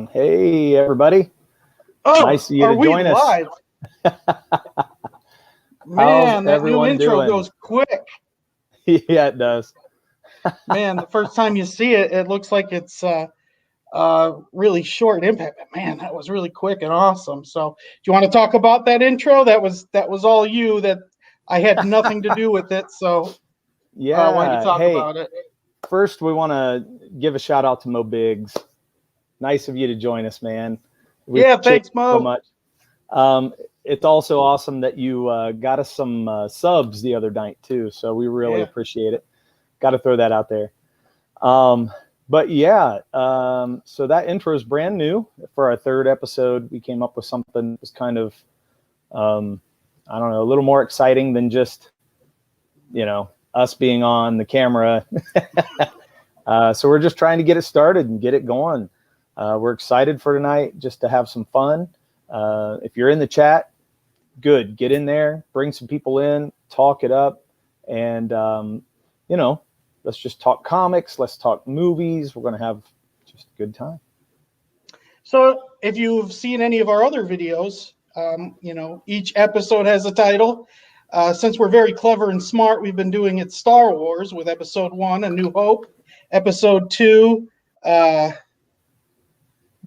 on. Hey, everybody. Oh, nice of you are to we join live? Man, that new intro goes quick. Yeah, it does. Man, the first time you see it, it looks like it's really short impact. But man, that was really quick and awesome. So, do you want to talk about that intro? That was all you. That I had nothing to do with it. So, yeah. why don't you talk about it? First, we want to give a shout out to Mo Biggs. Nice of you to join us, man. Thanks, Mo. So much. It's also awesome that you got us some subs the other night too. So we really appreciate it. Got to throw that out there. But yeah, so that intro is brand new for our third episode. We came up with something that was kind of, I don't know, a little more exciting than just, us being on the camera. So we're just trying to get it started and get it going. We're excited for tonight just to have some fun. If you're in the chat, good. Get in there, bring some people in, talk it up, and, let's just talk comics. Let's talk movies. We're going to have just a good time. So if you've seen any of our other videos, each episode has a title. Since we're very clever and smart, we've been doing it Star Wars with episode 1, A New Hope. Episode 2,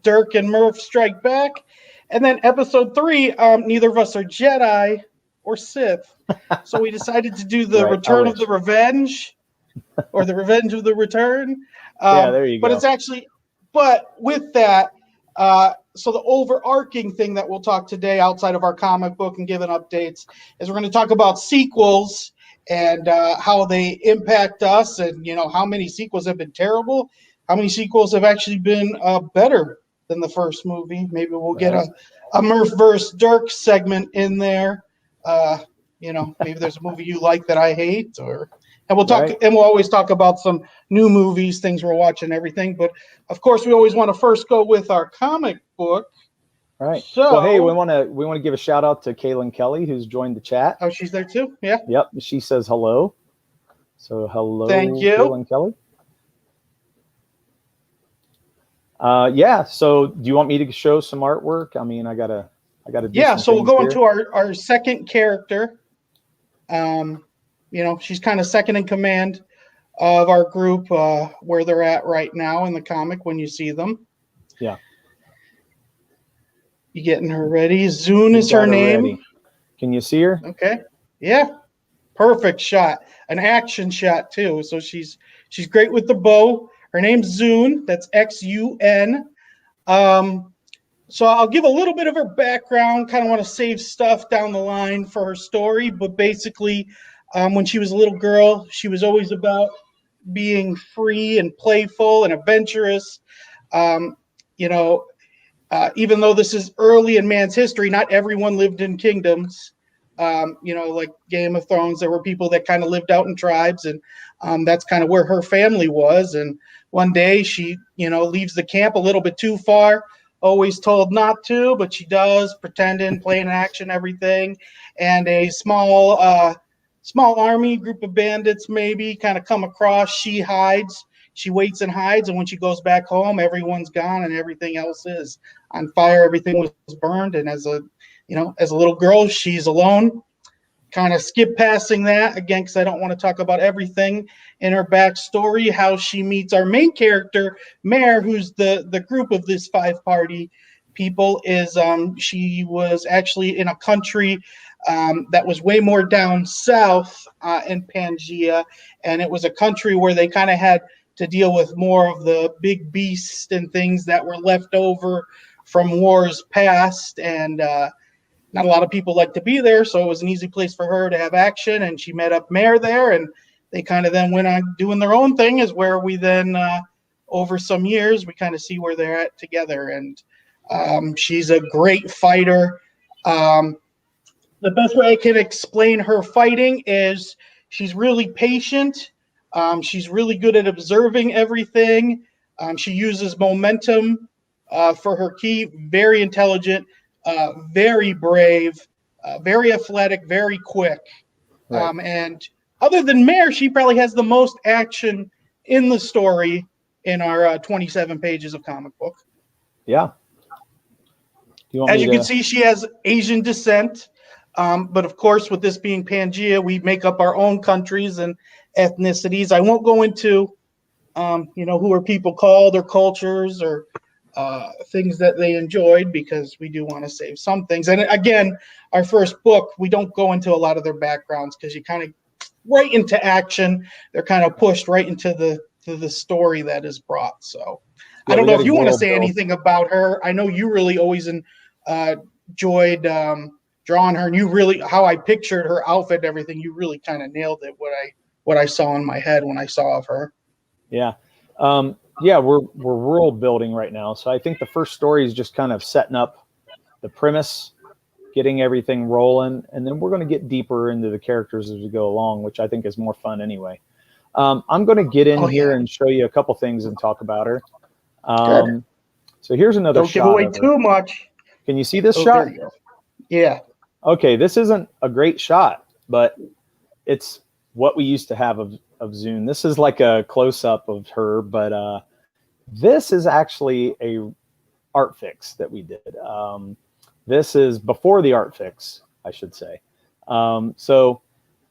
Dirk and Murph Strike Back. And then episode 3, neither of us are Jedi or Sith. So we decided to do the Return of the Revenge, or the Revenge of the Return. Yeah, there you go. But with that, so the overarching thing that we'll talk today outside of our comic book and giving updates is we're going to talk about sequels and how they impact us, and how many sequels have been terrible, how many sequels have actually been better than the first movie. Maybe we'll get a Murph versus Dirk segment in there. Maybe there's a movie you like that I hate, and we'll talk, and we'll always talk about some new movies, things we're watching, everything. But of course, we always want to first go with our comic book. Right. So, well, hey, we want to give a shout out to Kaylin Kelly, who's joined the chat. Oh, she's there too. Yeah. Yep. She says hello. So hello, thank you, Kaylin Kelly. So do you want me to show some artwork? I mean, I gotta do so we'll go here. into our second character. She's kind of second in command of our group, where they're at right now in the comic when you see them. Yeah. You getting her ready? Zune is her name. Ready. Can you see her? Okay. Yeah. Perfect shot. An action shot too. So she's great with the bow. Her name's Zune. That's Xun. So I'll give a little bit of her background. Kind of want to save stuff down the line for her story, but basically, when she was a little girl, she was always about being free and playful and adventurous. Even though this is early in man's history, not everyone lived in kingdoms. Like Game of Thrones, there were people that kind of lived out in tribes, and that's kind of where her family was. And one day she, leaves the camp a little bit too far, always told not to, but she does, pretending, playing action, everything. And a small army, group of bandits maybe, kind of come across. She hides. She waits and hides, and when she goes back home, everyone's gone and everything else is on fire. Everything was burned, and as a little girl, she's alone. Kind of skip passing that again because I don't want to talk about everything in her backstory. How she meets our main character, Mare, who's the group of this 5-party people. Is she was actually in a country that was way more down south in Pangea, and it was a country where they kind of had to deal with more of the big beasts and things that were left over from wars past, and not a lot of people like to be there, so it was an easy place for her to have action, and she met up Mare there, and they kind of then went on doing their own thing, is where we then, over some years, we kind of see where they're at together, and she's a great fighter. The best way I can explain her fighting is she's really patient. She's really good at observing everything. She uses momentum for her key. Very intelligent, very brave, very athletic, very quick. Right. And other than Mare, she probably has the most action in the story in our 27 pages of comic book. Yeah. Do you want As me you to? can see, she has Asian descent. But of course, with this being Pangea, we make up our own countries and ethnicities. I won't go into, who are people called or cultures or things that they enjoyed, because we do want to save some things. And again, our first book, we don't go into a lot of their backgrounds because you kind of right into action. They're kind of pushed right into the story that is brought. So I Yeah, don't we know got if a you want to world say built. anything about her. I know you really always enjoyed drawing her, and you really, how I pictured her outfit and everything, you really kind of nailed it. What I saw in my head when I saw of her. Yeah. Yeah, we're world building right now. So I think the first story is just kind of setting up the premise, getting everything rolling, and then we're going to get deeper into the characters as we go along, which I think is more fun anyway. I'm going to get in Oh here yeah, and show you a couple things and talk about her. good. So here's another Don't give shot away of her. too much. Can you see this Oh, there shot? you go. Yeah. Okay, this isn't a great shot, but it's what we used to have of Zune. This is like a close-up of her, but this is actually a art fix that we did. This is before the art fix, I should say. So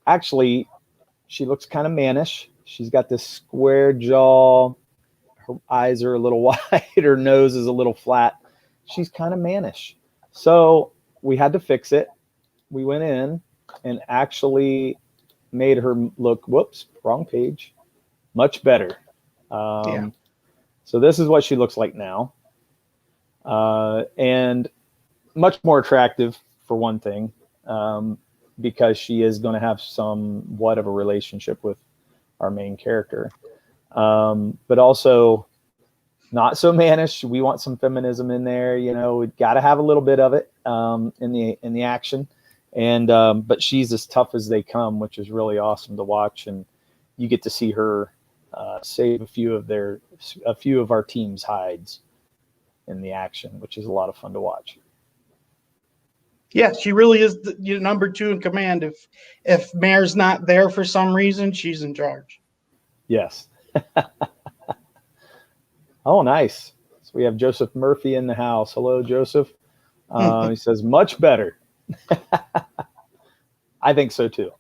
actually, she looks kind of mannish. She's got this square jaw. Her eyes are a little wide. Her nose is a little flat. She's kind of mannish. So we had to fix it. We went in and actually made her look, whoops, wrong page, much better. Yeah. So this is what she looks like now. And much more attractive, for one thing, because she is going to have somewhat of a relationship with our main character. But also not so mannish. We want some feminism in there. We got to have a little bit of it in the action. And but she's as tough as they come, which is really awesome to watch. And you get to see her save a few of our team's hides in the action, which is a lot of fun to watch. Yeah, she really is the number two in command. If Mare's not there for some reason, she's in charge. Yes. Oh, nice. So we have Joseph Murphy in the house. Hello, Joseph. He says, much better. I think so too.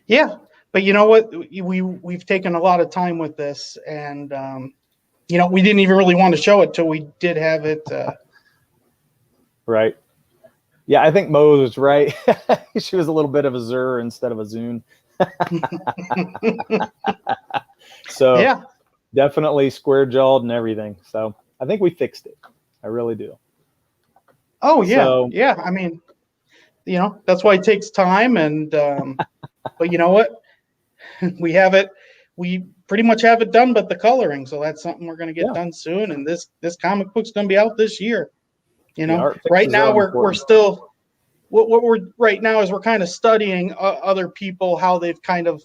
Yeah, but you know what? We've taken a lot of time with this, and we didn't even really want to show it till we did have it. Right. Yeah, I think Mo was right. She was a little bit of a Zur instead of a Zune. So Yeah. Definitely square jawed and everything. So I think we fixed it. I really do. Oh yeah, So, yeah. I mean, that's why it takes time, and but you know what? We have it. We pretty much have it done, but the coloring. So that's something we're going to get done soon. And this comic book's going to be out this year. art Right fixes now are we're important. still what we're right now is we're kind of studying other people, how they've kind of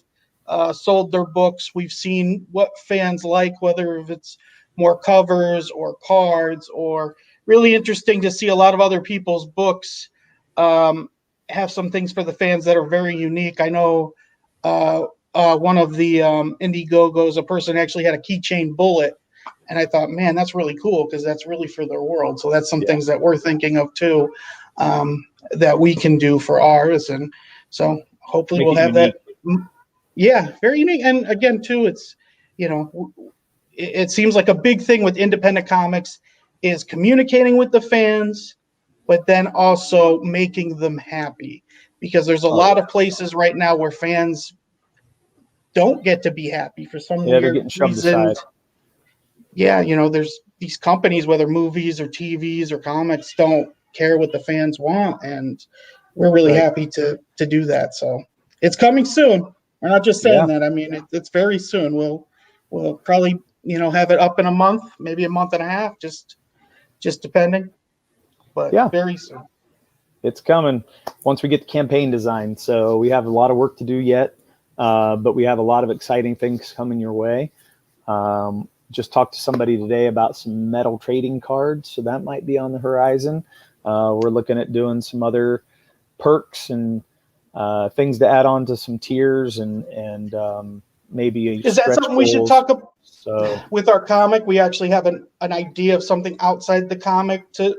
sold their books. We've seen what fans like, whether if it's more covers or cards, or really interesting to see a lot of other people's books have some things for the fans that are very unique. I know one of the Indiegogos, a person actually had a keychain bullet, and I thought, man, that's really cool because that's really for their world. So that's some things that we're thinking of too, that we can do for ours, and so hopefully Make we'll it have unique. that. Yeah, very unique. And again, too, it's it seems like a big thing with independent comics is communicating with the fans, but then also making them happy, because there's a lot of places right now where fans don't get to be happy for some Yeah, they're weird getting shoved reason. aside. Yeah, there's these companies, whether movies or TVs or comics, don't care what the fans want, and we're really happy to do that. So it's coming soon. We're not just saying that. I mean, it's very soon. We'll probably have it up in a month, maybe a month and a half, just depending. But very soon. It's coming once we get the campaign designed. So we have a lot of work to do yet, but we have a lot of exciting things coming your way. Just talked to somebody today about some metal trading cards, so that might be on the horizon. We're looking at doing some other perks and things to add on to some tiers, and maybe is that something we should talk about? So with our comic, we actually have an idea of something outside the comic to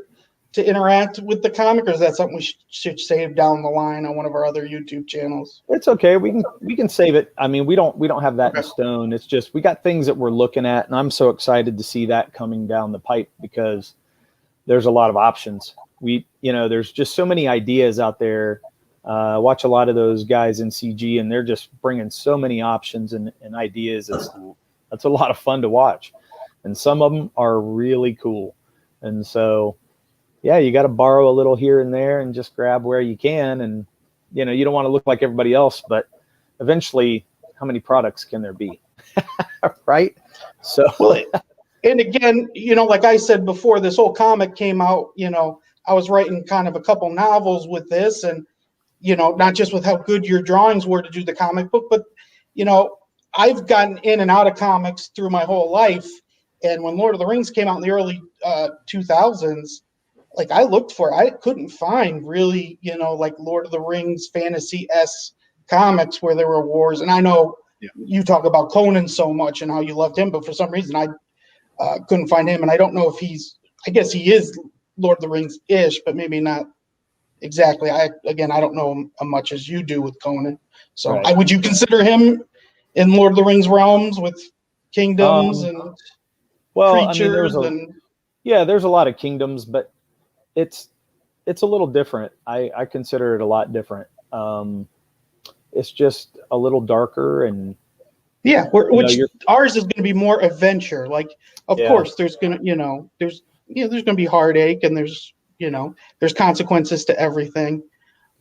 interact with the comic, or is that something we should save down the line on one of our other YouTube channels? it's okay. We can save it. I mean, we don't have that in stone. It's just we got things that we're looking at, and I'm so excited to see that coming down the pipe because there's a lot of options. There's just so many ideas out there. Watch a lot of those guys in CG, and they're just bringing so many options and ideas. That's a lot of fun to watch, and some of them are really cool. And so, yeah, you got to borrow a little here and there and just grab where you can. And you don't want to look like everybody else, but eventually, how many products can there be, right? So, well, and again, like I said before, this whole comic came out. I was writing kind of a couple novels with this, and not just with how good your drawings were to do the comic book, but I've gotten in and out of comics through my whole life. And when Lord of the Rings came out in the early 2000s, like I couldn't find really, like Lord of the Rings fantasy-esque comics where there were wars. And I know you talk about Conan so much and how you loved him, but for some reason I couldn't find him. And I don't know if I guess he is Lord of the Rings-ish, but maybe not exactly. I don't know him as much as you do with Conan. So right. Would you consider him in Lord of the Rings realms with kingdoms and creatures? There's a lot of kingdoms, but it's a little different. I consider it a lot different. It's just a little darker and ours is going to be more adventure. Like, of course, there's going to there's going to be heartache and there's consequences to everything.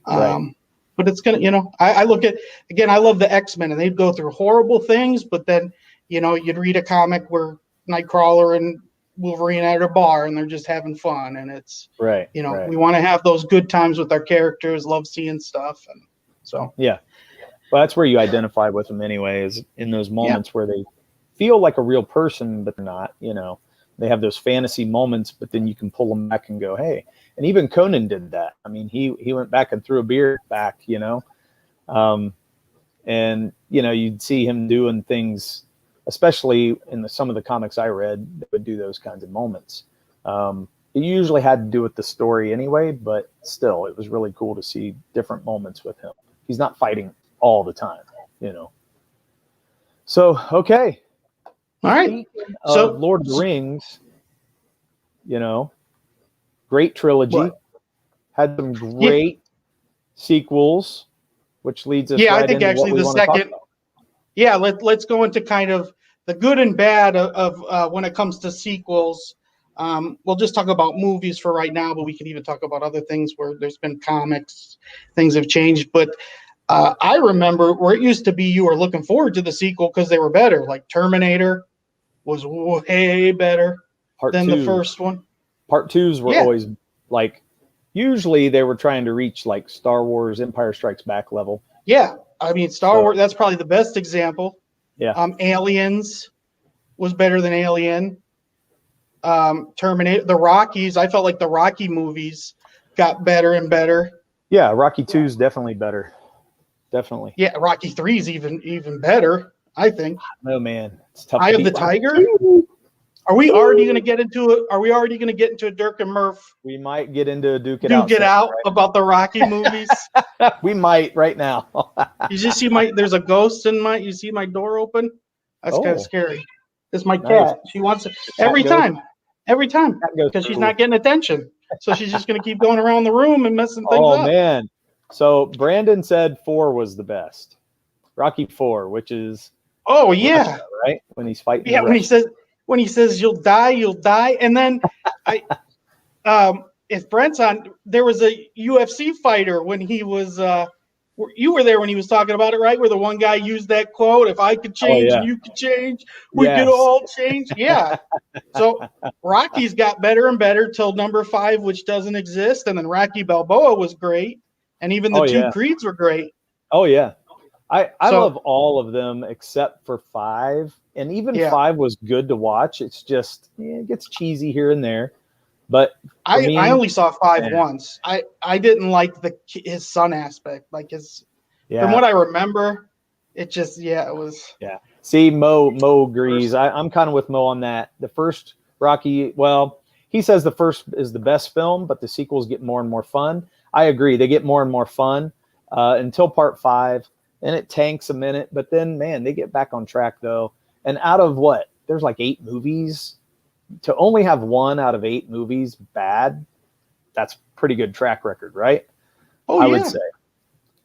Right. But it's going to, I look at, again, I love the X-Men and they'd go through horrible things, but then, you'd read a comic where Nightcrawler and Wolverine at a bar and they're just having fun. And it's, right. We want to have those good times with our characters, love seeing stuff. And so, yeah. Well, that's where you identify with them anyway, is in those moments where they feel like a real person, but they're not, they have those fantasy moments, but then you can pull them back and go, hey, and even Conan did that. I mean, he went back and threw a beer back, and, you'd see him doing things, especially in some of the comics I read, that would do those kinds of moments. It usually had to do with the story anyway, but still, it was really cool to see different moments with him. He's not fighting all the time, So, okay. All right. So Lord of the Rings, great trilogy, had some great sequels, which leads us. I think actually the second. Yeah, let's go into kind of the good and bad of when it comes to sequels. We'll just talk about movies for right now, but we can even talk about other things where there's been comics, things have changed. But I remember where it used to be you were looking forward to the sequel because they were better. Like Terminator was way better than the first one. Part twos were always like, usually they were trying to reach like Star Wars Empire Strikes Back level. Yeah. I mean, Star Wars, that's probably the best example. Yeah. Aliens was better than Alien. Terminator, the Rockies, I felt like the Rocky movies got better and better. Yeah, Rocky 2 is definitely better. Definitely. Yeah, Rocky 3 is even better, I think. Oh man, it's tough. Eye of the Tiger. Are we already going to get into it? Are we already going to get into a Dirk and Murph? We might get into a Duke It Out about the Rocky movies. We might right now. You just see there's a ghost in you see my door open? That's kind of scary. It's my cat. She wants it every time, because she's not getting attention. So she's just going to keep going around the room and messing things up. Oh man. So Brandon said 4 was the best. Rocky 4, which is. Oh yeah. Right? When he's fighting. Yeah, when he says you'll die, and then if Brent's on, there was a UFC fighter when he was you were there when he was talking about it, right? Where the one guy used that quote, if I could change, you could change, we could all change. Yeah. So Rocky's got better and better till number 5, which doesn't exist, and then Rocky Balboa was great, and even the two Creeds were great. Oh yeah. I love all of them except for 5. And even 5 was good to watch. It's just it gets cheesy here and there. But I only saw 5 once. I didn't like his son aspect. Like from what I remember, it just it was. Yeah. See, Mo agrees. I'm kind of with Mo on that. The first Rocky, well, he says the first is the best film, but the sequels get more and more fun. I agree. They get more and more fun until part 5. And it tanks a minute, but then, man, they get back on track, though. And out of what? There's like 8 movies. To only have 1 out of 8 movies bad, that's pretty good track record, right? Oh, I yeah. would say.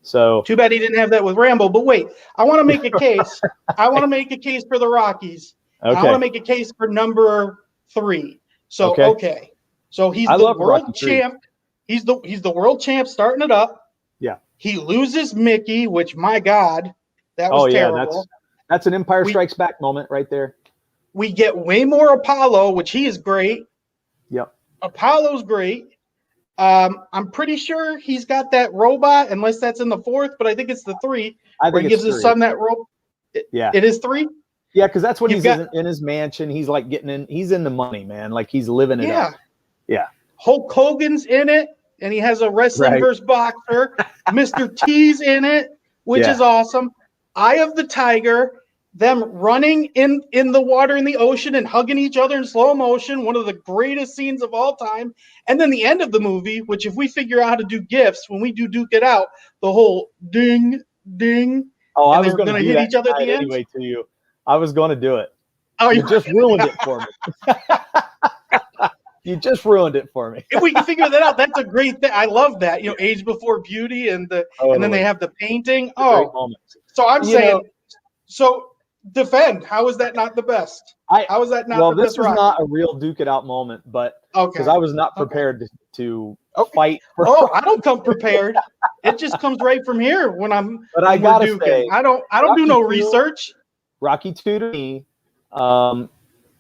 So too bad he didn't have that with Rambo. But wait, I want to make a case. I want to make a case for the Rockies. okay. I want to make a case for number 3. So okay. So he's I the love world Rocky champ. He's the world champ starting it up. Yeah. He loses Mickey, which my God, that was terrible. That's an Empire Strikes Back moment right there. We get way more Apollo, which he is great. Yep. Apollo's great. I'm pretty sure he's got that robot, unless that's in the 4th, but I think it's the 3. Where he gives his son that robot. Yeah. It is 3? Yeah, because that's when he's in his mansion. He's like he's in the money, man. Like he's living it up. Yeah. Hulk Hogan's in it, and he has a wrestling versus boxer. Mr. T's in it, which is awesome. Eye of the Tiger, them running in the water in the ocean and hugging each other in slow motion, one of the greatest scenes of all time. And then the end of the movie, which if we figure out how to do GIFs, when we do Duke It Out, the whole ding, ding. Oh, I was going to hit each other at the end. Anyway, to you. I was going to do it. Oh, you just ruined it for me. You just ruined it for me. If we can figure that out, that's a great thing. I love that. Age Before Beauty, and then they have the painting. So I'm saying, so defend. How is that not the best? How is that not the best? Well, this is not a real Duke It Out moment, but because I was not prepared to fight. I don't come prepared. It just comes right from here when I'm. But I gotta say, I don't do no research. Rocky 2 to me.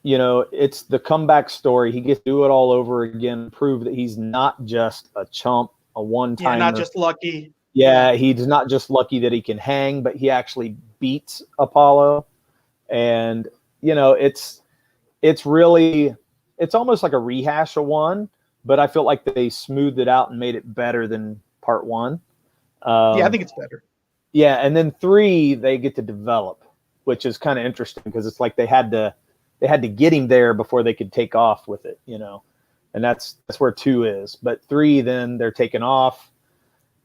It's the comeback story. He gets to do it all over again, prove that he's not just a chump, a one-timer. Yeah, not just lucky. Yeah, he's not just lucky that he can hang, but he actually beats Apollo. And, it's almost like a rehash of 1, but I feel like they smoothed it out and made it better than part 1. I think it's better. Yeah, and then 3, they get to develop, which is kind of interesting because it's like they had to get him there before they could take off with it, and that's where 2 is. But 3, then they're taking off,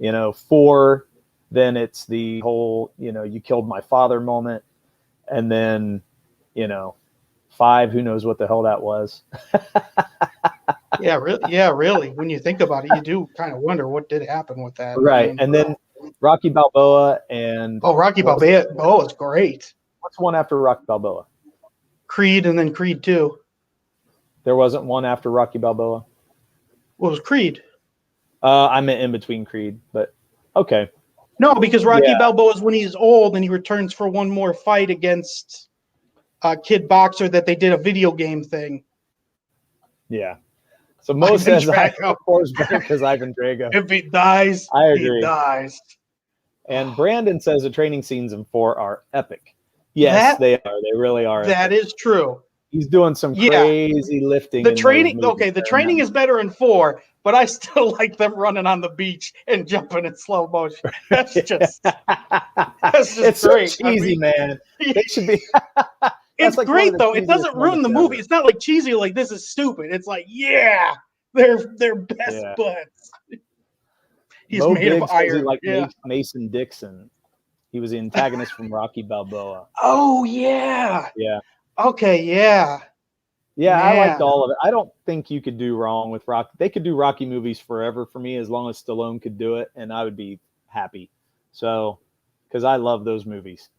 4, then it's the whole, you killed my father moment. And then, 5, who knows what the hell that was. Yeah, really. When you think about it, you do kind of wonder what did happen with that. Right. And then Rocky Balboa and Rocky Balboa is great. What's one after Rocky Balboa? Creed, and then Creed 2. There wasn't one after Rocky Balboa? What was Creed? I meant in between Creed, but okay. No, because Rocky Balboa is when he's old and he returns for one more fight against Kid Boxer that they did a video game thing. Yeah. So Mo says, of course, because Ivan Drago. If he dies, I agree. He dies. And Brandon says the training scenes in 4 are epic. Yes, they are. They really are. That is true. He's doing some crazy lifting. The training, the training is better in 4, but I still like them running on the beach and jumping in slow motion. That's just it's great. So cheesy, man. They should be. It's like great though. It doesn't ruin the movie. It's not like cheesy, like this is stupid. It's like, they're best buds. He's Mo made Biggs of iron. Like Mason Dixon. He was the antagonist from Rocky Balboa. Oh yeah. Yeah. Okay. Yeah. Yeah, I liked all of it. I don't think you could do wrong with Rocky. They could do Rocky movies forever for me as long as Stallone could do it, and I would be happy. So, because I love those movies.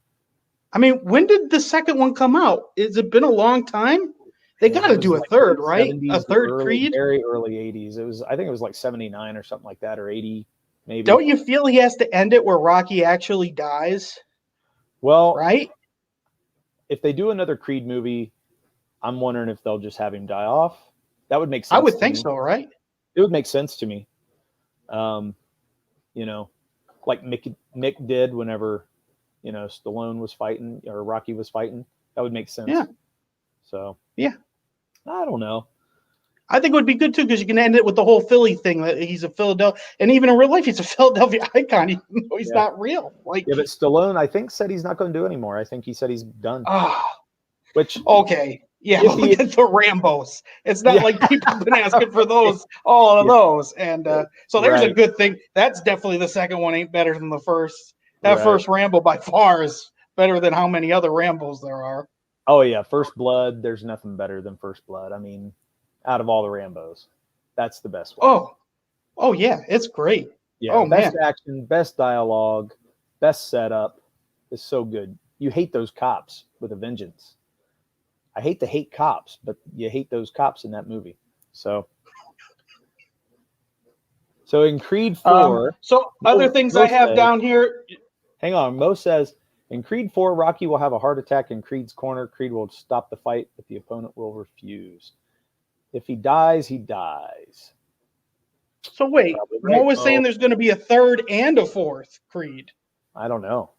I mean, when did the second one come out? Has it been a long time? They got to do a third, right? A third Creed? Very early 80s. I think it was like 79 or something like that, or 80 maybe. Don't you feel he has to end it where Rocky actually dies? Well, right? If they do another Creed movie, I'm wondering if they'll just have him die off. That would make sense. I would think so, right? It would make sense to me. Like Mick did whenever, Stallone was fighting or Rocky was fighting. That would make sense. Yeah. So, yeah. I don't know. I think it would be good too because you can end it with the whole Philly thing that he's a Philadelphia, and even in real life he's a Philadelphia icon, even though he's not real. Like, yeah, but Stallone, I think, said he's not going to do anymore. I think he said he's done. Which okay, yeah, but look at the Rambos. It's not like people have been asking for those, all of those, and so there's a good thing. That's definitely the second one ain't better than the first. That first Rambo by far is better than how many other Rambos there are. Oh yeah, First Blood. There's nothing better than First Blood. I mean, out of all the Rambos, that's the best one. Oh yeah, it's great. Yeah, best action, best dialogue, best setup. Is so good. You hate those cops with a vengeance. I hate to hate cops, but you hate those cops in that movie. So in Creed 4. So other things I have down here. Hang on. Mo says, in Creed 4, Rocky will have a heart attack in Creed's corner. Creed will stop the fight, but the opponent will refuse. If he dies, he dies. So wait, Mo was saying there's going to be a third and a fourth Creed. I don't know.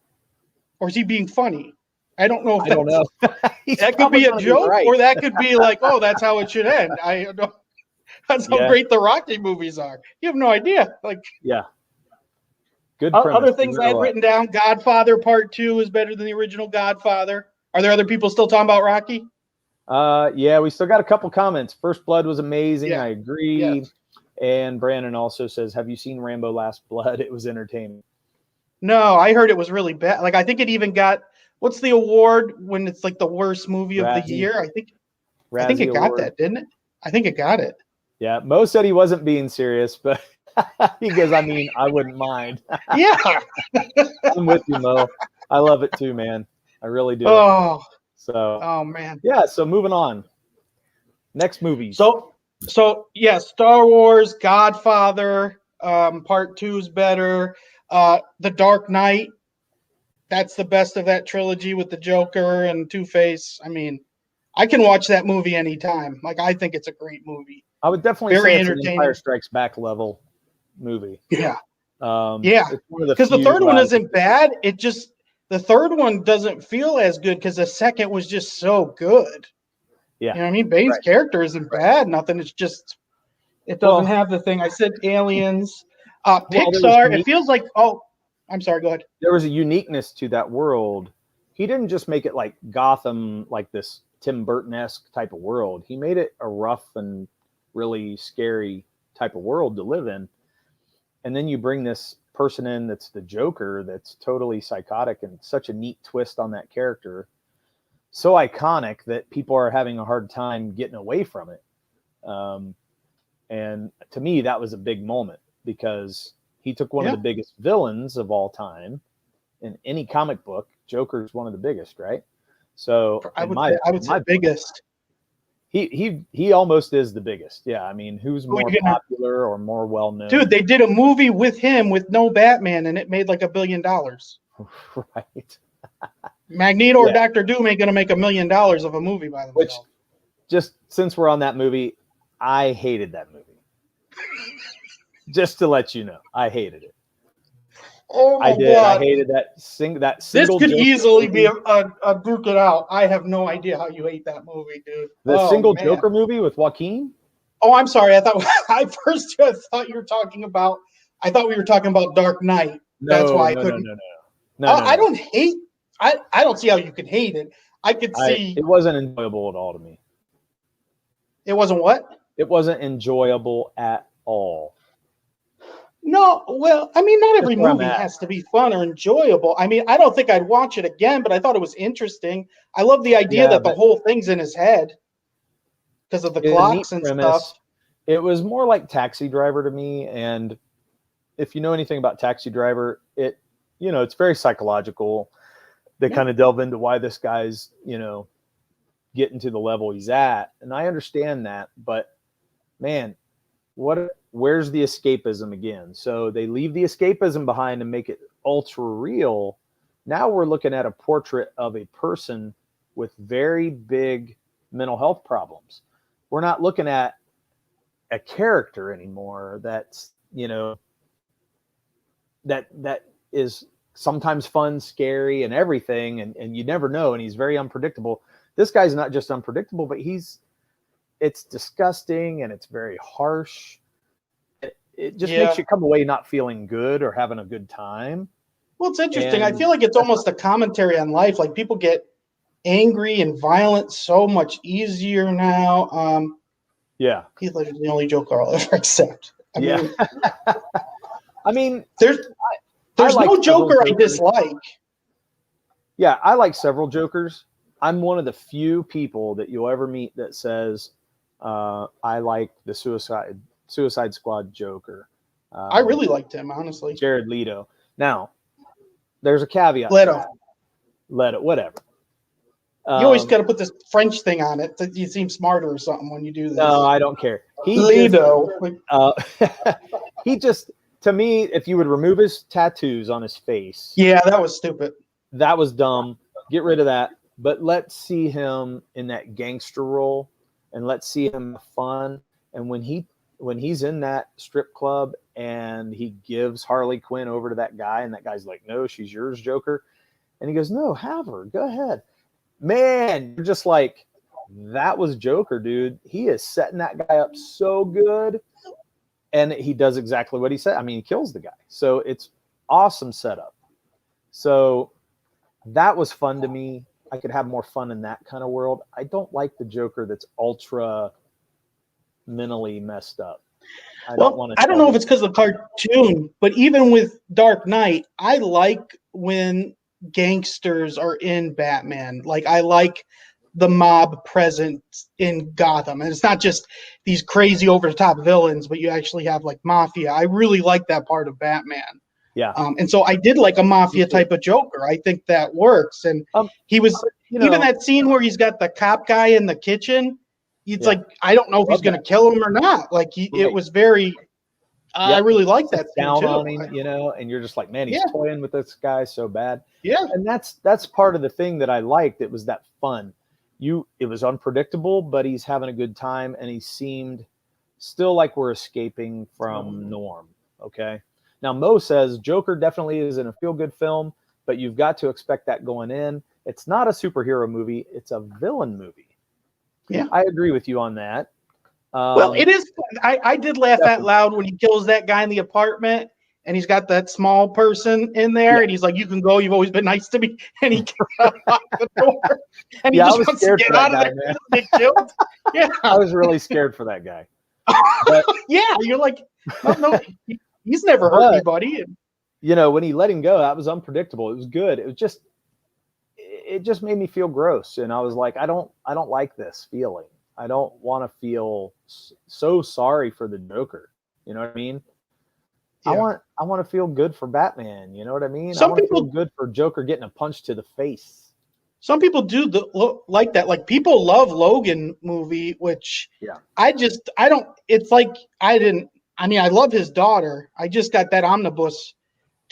Or is he being funny? I don't know. I don't know. That could be a joke, or that could be like, oh, that's how it should end. I don't know. That's how great the Rocky movies are. You have no idea. Like, good. Other things I had written down: Godfather Part 2 is better than the original Godfather. Are there other people still talking about Rocky? Yeah, we still got a couple comments. First Blood was amazing. I agree. Yes. And Brandon also says, "Have you seen Rambo: Last Blood? It was entertaining." No, I heard it was really bad. Like, I think it even got what's the award when it's like the worst movie of the year? I think it got that, didn't it? I think it got it. Yeah, Mo said he wasn't being serious, but he goes, I mean, I wouldn't mind. Yeah. I'm with you, Mo. I love it too, man. I really do. Oh man. Yeah, so moving on. Next movie. So yeah, Star Wars, Godfather, Part 2 is better. The Dark Knight, that's the best of that trilogy with the Joker and Two-Face. I mean, I can watch that movie anytime. Like, I think it's a great movie. I would definitely say it's an Empire Strikes Back level movie. Yeah. Because the third one isn't bad. The third one doesn't feel as good because the second was just so good. Yeah. You know what I mean? Bane's character isn't bad. Nothing. It's just, it doesn't have the thing. I said Aliens. Pixar, it feels like, I'm sorry, go ahead. There was a uniqueness to that world. He didn't just make it like Gotham, like this Tim Burton-esque type of world. He made it a rough and really scary type of world to live in. And then you bring this person in that's the Joker, that's totally psychotic, and such a neat twist on that character. So iconic that people are having a hard time getting away from it. And to me, that was a big moment because he took one of the biggest villains of all time in any comic book. Joker's one of the biggest, right? So I would say biggest. He almost is the biggest. Yeah, I mean, who's more popular or more well known? Dude, they did a movie with him with no Batman, and it made like $1 billion. Right. Magneto or Dr. Doom ain't gonna make $1 million of a movie by themselves. Which, just since we're on that movie, I hated that movie. Just to let you know, I hated it. Oh my God. I hated that single. This could easily be a duke it out. I have no idea how you hate that movie, dude. The single Joker movie with Joaquin. Oh, I'm sorry. I thought you were talking about. I thought we were talking about Dark Knight. That's why I couldn't. No. I don't hate. I don't see how you can hate it. I could see it wasn't enjoyable at all to me. It wasn't what? It wasn't enjoyable at all. No, well, I mean, not every movie has to be fun or enjoyable. I mean, I don't think I'd watch it again, but I thought it was interesting. I love the idea that the whole thing's in his head because of the clocks and stuff. It was more like Taxi Driver to me, and if you know anything about Taxi Driver, it's very psychological. They kind of delve into why this guy's, getting to the level he's at, and I understand that, but man, where's the escapism again? So they leave the escapism behind and make it ultra real. Now we're looking at a portrait of a person with very big mental health problems. We're not looking at a character anymore that's, that is sometimes fun, scary, and everything, and you never know, and he's very unpredictable. This guy's not just unpredictable, but he's it's disgusting and it's very harsh. It just Yeah. makes you come away not feeling good or having a good time. Well, it's interesting. I And feel like it's almost a commentary on life. Like people get angry and violent so much easier now. yeah, Heath Ledger's the only Joker I'll ever accept. I yeah. mean, I mean, there's like no several Joker I Jokers. dislike. Yeah, I like several Jokers. I'm one of the few people that you'll ever meet that says I like the Suicide Squad Joker. I really liked him, honestly. Jared Leto. Now, there's a caveat Leto. to that. Leto, whatever. You always got to put this French thing on it that you seem smarter or something when you do this. No, I don't care. Leto. He just, to me, if you would remove his tattoos on his face, Yeah, that was stupid. that was dumb. Get rid of that. But let's see him in that gangster role, and let's see him have fun. And when he's in that strip club and he gives Harley Quinn over to that guy, and that guy's like, "No, she's yours, Joker," and he goes, "No, have her. Go ahead." Man, you're just like, that was Joker, dude. He is setting that guy up so good. And he does exactly what he said. I mean, he kills the guy. So it's awesome setup. So that was fun to me. I could have more fun in that kind of world. I don't like the Joker that's ultra mentally messed up. I don't know if it's because of the cartoon, but even with Dark Knight, I like when gangsters are in Batman. Like I like the mob present in Gotham, and it's not just these crazy over the top villains, but you actually have like mafia. I really like that part of Batman. Yeah. And so I did like a mafia type of Joker. I think that works. And he was even that scene where he's got the cop guy in the kitchen. It's like I don't know if he's going to kill him or not. Like it was very. I really like that down too. on him, and you're just like, man, he's toying with this guy so bad. Yeah, and that's part of the thing that I liked. It was that fun. It was unpredictable, but he's having a good time, and he seemed still like we're escaping from norm. Okay. Now Mo says Joker definitely isn't a feel-good film, but you've got to expect that going in. It's not a superhero movie; it's a villain movie. Yeah, I agree with you on that. Well, it is. I did laugh out loud when he kills that guy in the apartment, and he's got that small person in there, and he's like, "You can go. You've always been nice to me." And he gets out the door, and he just wants to get out of there and get killed. Yeah, I was really scared for that guy. But, yeah, you're like, no, he's never hurt anybody. And, when he let him go, that was unpredictable. It was good. It just made me feel gross, and I was like, I don't like this feeling. I don't want to feel so sorry for the Joker. You know what I mean? Yeah. I want to feel good for Batman. You know what I mean? I want to feel good for Joker getting a punch to the face. Some people do like that. Like people love Logan movie, which I don't. It's like I love his daughter. I just got that omnibus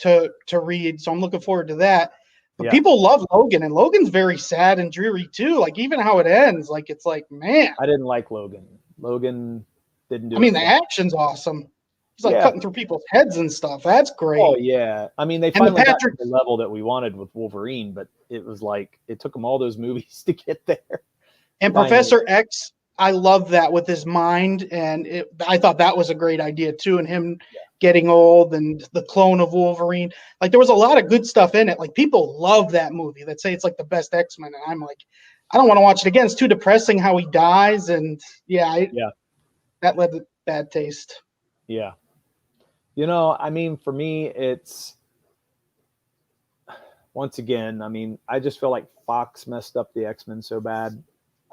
to read, so I'm looking forward to that. But people love Logan, and Logan's very sad and dreary too. Like even how it ends, like it's like, man. I didn't like Logan. Logan didn't do it. I mean, the action's awesome. He's like cutting through people's heads and stuff. That's great. Oh yeah. I mean, they finally got to the level that we wanted with Wolverine, but it was like it took them all those movies to get there. And Professor X, I love that with his mind, and I thought that was a great idea too. And him getting old and the clone of Wolverine. Like there was a lot of good stuff in it. Like people love that movie that say it's like the best X-Men. And I'm like, I don't want to watch it again. It's too depressing how he dies. And that led to bad taste. Yeah. I mean, for me, it's once again, I mean, I just feel like Fox messed up the X-Men so bad.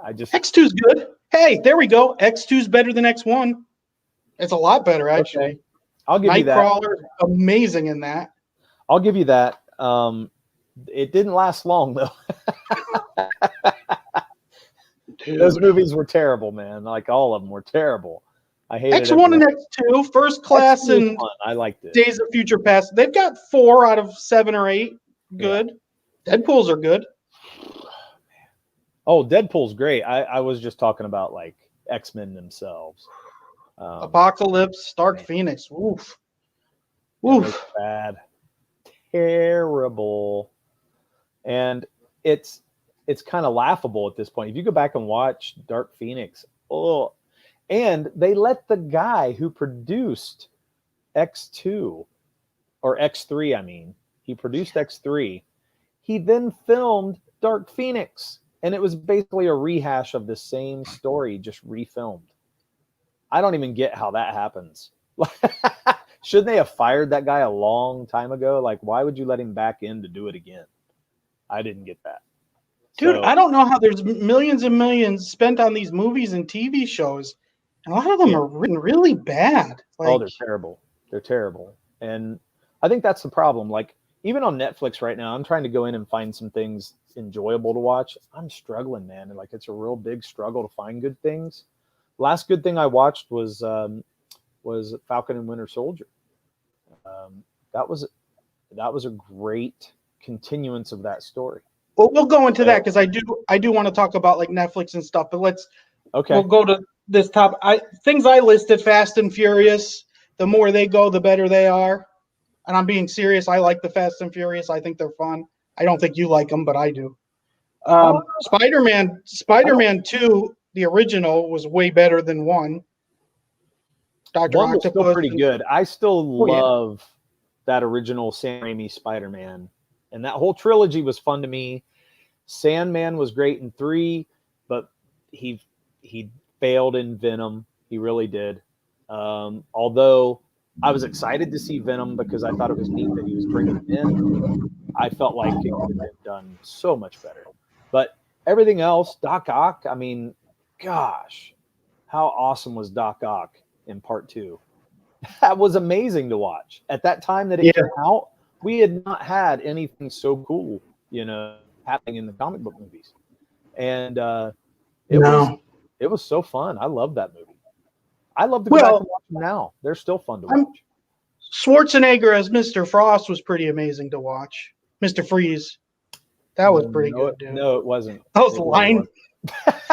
X2's good. Hey, there we go. X2's better than X1. It's a lot better, actually. Okay. I'll give you that. Nightcrawler, amazing in that. I'll give you that. It didn't last long though. Those movies were terrible, man. Like all of them were terrible. I hated X1 and X2, First Class, and I liked it. Days of Future Past. They've got 4 out of 7 or 8. Good. Yeah. Deadpool's are good. Oh, Deadpool's great. I was just talking about like X-Men themselves. Apocalypse, Dark Phoenix. Oof. Oof. Bad. Terrible. And it's kind of laughable at this point. If you go back and watch Dark Phoenix, Oh, and they let the guy who produced X2 or X3, I mean, he produced X3. He then filmed Dark Phoenix, and it was basically a rehash of the same story, just refilmed. I don't even get how that happens. Shouldn't they have fired that guy a long time ago? Like, why would you let him back in to do it again? I didn't get that. Dude, So, I don't know how there's millions and millions spent on these movies and TV shows, and a lot of them yeah. are written really bad. Oh, they're terrible. They're terrible. And I think that's the problem. Like, even on Netflix right now, I'm trying to go in and find some things enjoyable to watch. I'm struggling, man. And like, it's a real big struggle to find good things. Last good thing I watched was Falcon and Winter Soldier. Um, that was a great continuance of that story. Well, we'll go into that because I do want to talk about like Netflix and stuff. But we'll go to this top. Things I listed: Fast and Furious. The more they go, the better they are. And I'm being serious. I like the Fast and Furious. I think they're fun. I don't think you like them, but I do. Spider-Man 2, the original, was way better than 1. Dr. One was still Octopus. pretty good. I still love that original Sam Raimi Spider-Man. And that whole trilogy was fun to me. Sandman was great in 3, but he failed in Venom. He really did. Although I was excited to see Venom because I thought it was neat that he was bringing it in. I felt like it could have been done so much better. But everything else, Doc Ock, I mean, gosh, how awesome was Doc Ock in part 2? That was amazing to watch. At that time that it came out, we had not had anything so cool, happening in the comic book movies. And it was so fun. I love that movie. I love to go back and watch them now. They're still fun to watch. Schwarzenegger as Mr. Frost was pretty amazing to watch. Mr. Freeze. That was pretty good, dude. No, it wasn't. That was the line.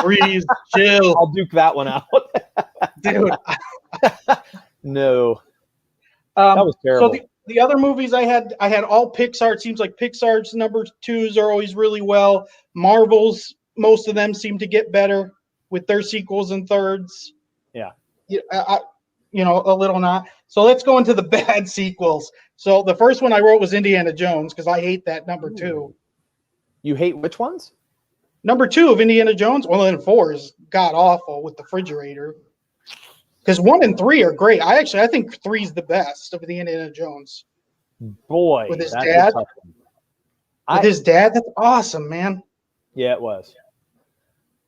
Freeze, chill. I'll duke that one out. Dude. No. That was terrible. So the other movies I had all Pixar. It seems like Pixar's number 2s are always really well. Marvel's, most of them seem to get better with their sequels and thirds. Yeah. A little not. So let's go into the bad sequels. So the first one I wrote was Indiana Jones because I hate that number 2. You hate which ones? Number 2 of Indiana Jones. Well, then 4 is god awful with the refrigerator. Because 1 and 3 are great. I think 3 is the best of the Indiana Jones. Boy, with his dad. His dad, that's awesome, man. Yeah, it was.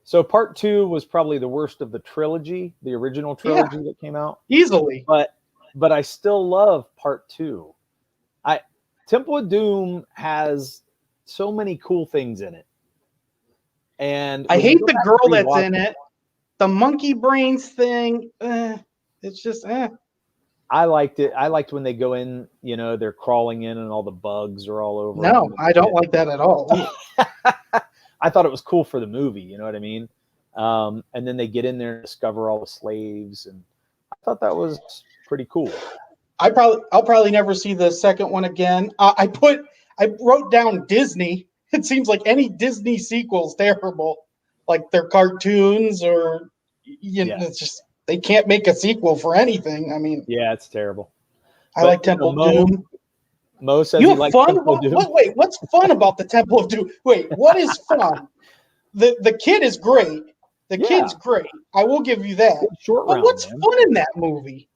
So part 2 was probably the worst of the trilogy, the original trilogy that came out. Easily. But I still love part 2. Temple of Doom has so many cool things in it. And I hate the girl that's in it. The monkey brains thing, it's just I liked it. I liked when they go in, they're crawling in and all the bugs are all over. No, I don't like that at all. I thought it was cool for the movie, you know what I mean? And then they get in there and discover all the slaves, and I thought that was pretty cool. I'll probably never see the second one again. I wrote down Disney. It seems like any Disney sequel is terrible. Like their cartoons or it's just they can't make a sequel for anything. I mean, yeah, it's terrible. I like Temple of Doom. Mo says you he have likes fun? Temple of Doom. Wait, what's fun about the Temple of Doom? Wait, what is fun? The kid is great. The kid's great. I will give you that. But what's fun in that movie?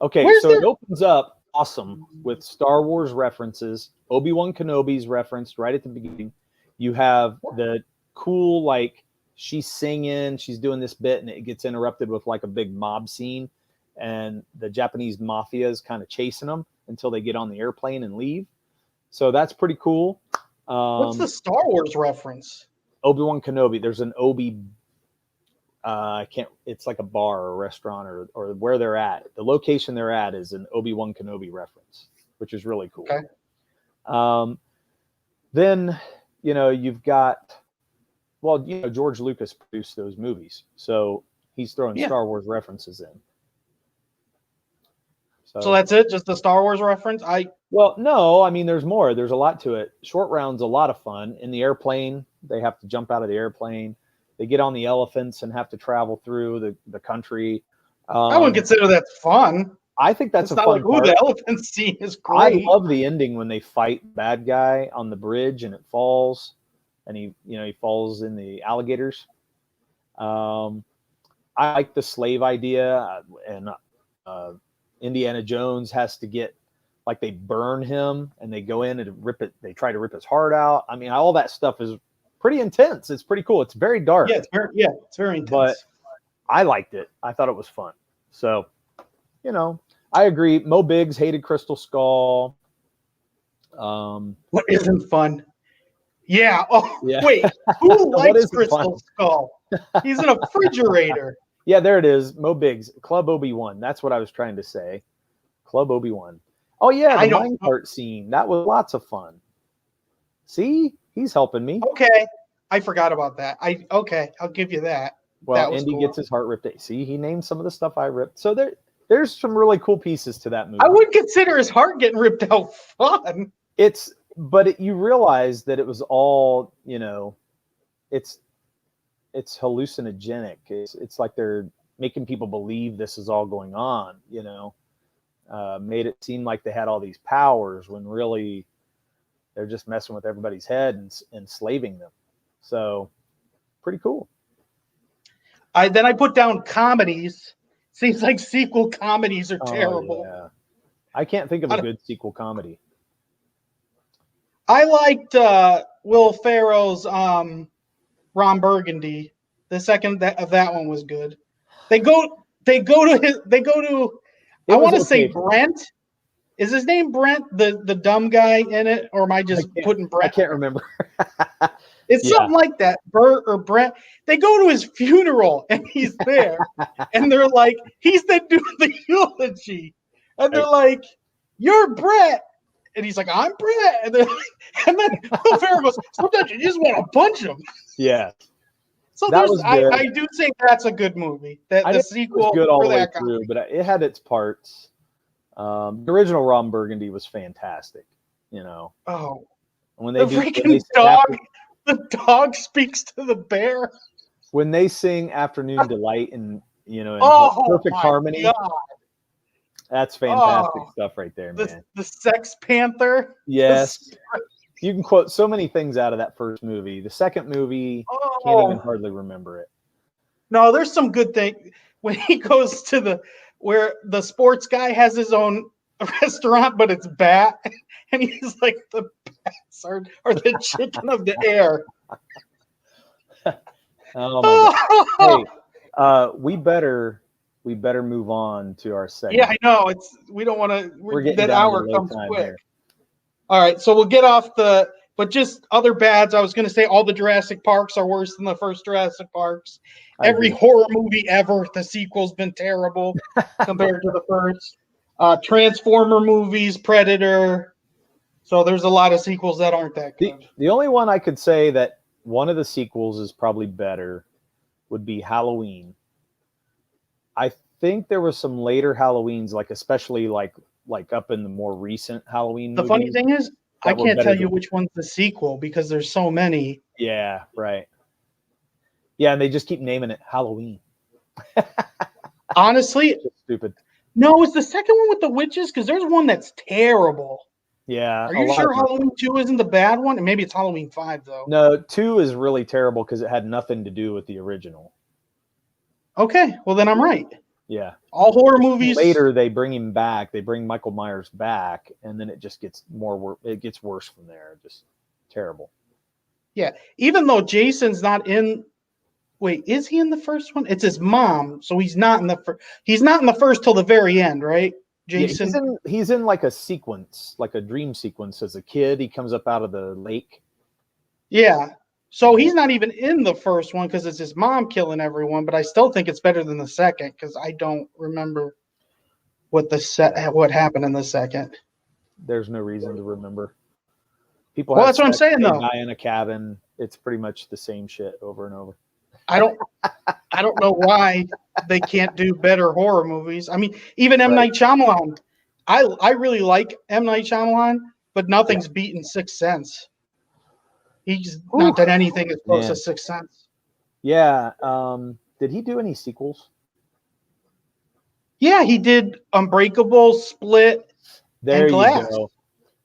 Okay, so it opens up awesome with Star Wars references. Obi-Wan Kenobi's referenced right at the beginning. You have the cool, like, she's singing, she's doing this bit, and it gets interrupted with like a big mob scene, and the Japanese mafia is kind of chasing them until they get on the airplane and leave. So that's pretty cool. What's the Star Wars reference? Obi-Wan Kenobi. There's an it's like a bar or a restaurant or where they're at. The location they're at is an Obi-Wan Kenobi reference, which is really cool. Okay. Then, you've got, George Lucas produced those movies, so he's throwing Star Wars references in. So that's it? Just the Star Wars reference? No, I mean, there's more. There's a lot to it. Short Round's a lot of fun. In the airplane, they have to jump out of the airplane. They get on the elephants and have to travel through the country. I wouldn't consider that fun. I think that's it's a not fun like, part. the elephant scene is I great. love the ending when they fight the bad guy on the bridge and it falls, and he falls in the alligators. I like the slave idea, and Indiana Jones has to get, like, they burn him and they go in and rip it. They try to rip his heart out. I mean, all that stuff is pretty intense. It's pretty cool. It's very dark. Yeah, it's very intense. But I liked it. I thought it was fun. So, I agree. Mo Biggs hated Crystal Skull. What isn't fun? Yeah. Oh, Yeah. Wait. Who likes Crystal fun? Skull? He's in a refrigerator. Yeah, there it is. Mo Biggs, Club Obi-Wan. That's what I was trying to say. Club Obi-Wan. Oh yeah, the minecart scene. That was lots of fun. See, he's helping me. Okay, I forgot about that. I'll give you that. Well, that Indy cool. gets his heart ripped out. See, he named some of the stuff I ripped. So there's some really cool pieces to that movie. I wouldn't consider his heart getting ripped out fun. But you realize that it was all, it's hallucinogenic. It's like they're making people believe this is all going on, made it seem like they had all these powers when really they're just messing with everybody's head and enslaving them. So pretty cool. Then I put down comedies. Seems like sequel comedies are terrible. Yeah. I can't think of a good sequel comedy. I liked Will Ferrell's Ron Burgundy. The second of that one was good. They go to I want to say Brent. Is his name Brent, the dumb guy in it, or am I just putting Brent? I can't remember. It's something like that. Bert or Brent. They go to his funeral and he's there, and they're like, he's the doing the eulogy, and they're like, "You're Brett," and he's like, "I'm Brett," and then Will Ferrell goes, "Sometimes you just want to punch him." Yeah. So I do think that's a good movie. That the sequel was good all the way that through, but it had its parts. The original Ron Burgundy was fantastic. Oh, when they freaking dog. The dog speaks to the bear. When they sing "Afternoon Delight" in perfect harmony, God. That's fantastic stuff right there, man. The Sex Panther. Yes. You can quote so many things out of that first movie. The second movie, can't even hardly remember it. No, there's some good thing when he goes to where the sports guy has his own restaurant, but it's bat, and he's like, the bats are the chicken of the air. Oh my God! Hey, we better move on to our segment. Yeah, I know. We don't want to. We're getting that down hour to comes time quick. here. All right, so we'll get off but just other bads. I was going to say all the Jurassic Parks are worse than the first Jurassic Parks. Every horror movie ever, the sequel's been terrible compared to the first. Transformer movies, Predator. So there's a lot of sequels that aren't that good. The only one I could say that one of the sequels is probably better would be Halloween. I think there were some later Halloweens, like especially like up in the more recent Halloween movies. The funny thing is, I can't tell you which one's the sequel because there's so many. Yeah, right. Yeah, and they just keep naming it Halloween. Honestly, it's stupid. No, it's the second one with the witches because there's one that's terrible. Yeah. Are you sure Halloween 2 isn't the bad one? And maybe it's Halloween 5 though. No, 2 is really terrible because it had nothing to do with the original. Okay, well then I'm right. Yeah. All horror movies. Later, they bring him back. They bring Michael Myers back, and then it just gets it gets worse from there. Just terrible. Yeah, even though Jason's not in. Wait, is he in the first one? It's his mom, so he's not in the first. He's not in the first till the very end, right? Jason. Yeah, he's in like a sequence, like a dream sequence as a kid. He comes up out of the lake. Yeah. So he's not even in the first one because it's his mom killing everyone, but I still think it's better than the second because I don't remember what happened in the second. There's no reason to remember. People. Well, that's what I'm saying though. Die in a cabin. It's pretty much the same shit over and over. I don't know why they can't do better horror movies. I mean, even M. Night Shyamalan. I really like M. Night Shyamalan, but nothing's beaten Sixth Sense. He's not done anything as close to Sixth Sense. Yeah. Did he do any sequels? Yeah, he did Unbreakable, Split, There and you Glass. go.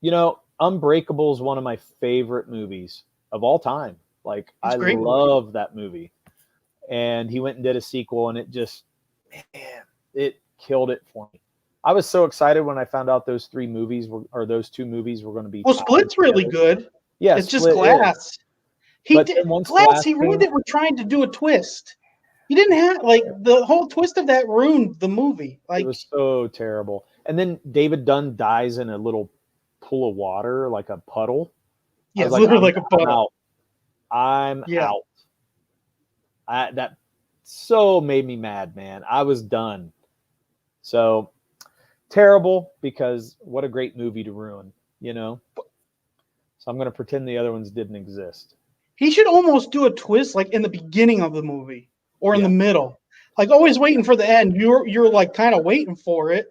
You know, Unbreakable is one of my favorite movies of all time. Like, It's I a great movie. love that movie. And he went and did a sequel, and it just, man, it killed it for me. I was so excited when I found out those those two movies were going to be Well, tied Split's really together. good. Yeah, It's just Split is. Glass. He But did then once Glass. Glass He ruined came, it with trying to do a twist. He didn't have like the whole twist of that ruined the movie. it Like, was so terrible. And then David Dunn dies in a little pool of water, like a puddle. I yeah, was it's like, literally like a I'm puddle. out. I'm Yeah. out. That so made me mad, man. I was done. So terrible, because what a great movie to ruin, you know? So I'm going to pretend the other ones didn't exist. He should almost do a twist like in the beginning of the movie or in Yeah. the middle. Like always waiting for the end. You're like kind of waiting for it.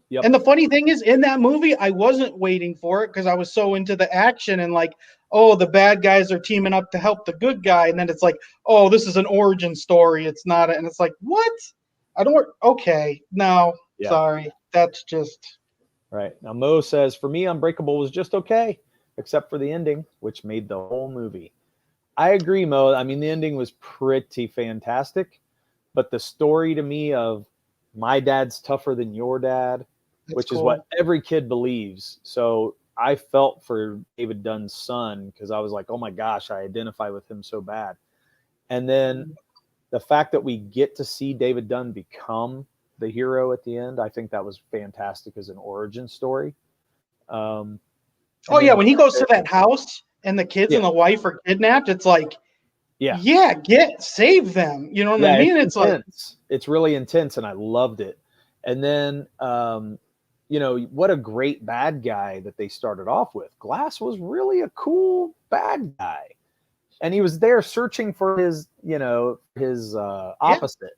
Yep. And the funny thing is, in that movie, I wasn't waiting for it because I was so into the action and like, oh, the bad guys are teaming up to help the good guy, and then it's like, oh, this is an origin story. It's not, and it's like, what? I don't. Okay, no, Yeah. sorry, that's just Right. Now, Mo says, for me, Unbreakable was just okay, except for the ending, which made the whole movie. I agree, Mo. I mean, the ending was pretty fantastic, but the story to me of my dad's tougher than your dad, that's which is cool. what every kid believes. So I felt for David Dunn's son, because I was like, oh my gosh, I identify with him so bad. And then the fact that we get to see David Dunn become the hero at the end, I think that was fantastic as an origin story. Um, Oh and yeah, then, when he goes to that house and the kids yeah, and the wife are kidnapped, it's like, yeah, yeah, save them. You know what I yeah, mean? it's It's like, intense. It's really intense, and I loved it. And then, what a great bad guy that they started off with. Glass was really a cool bad guy, and he was there searching for his yeah, opposite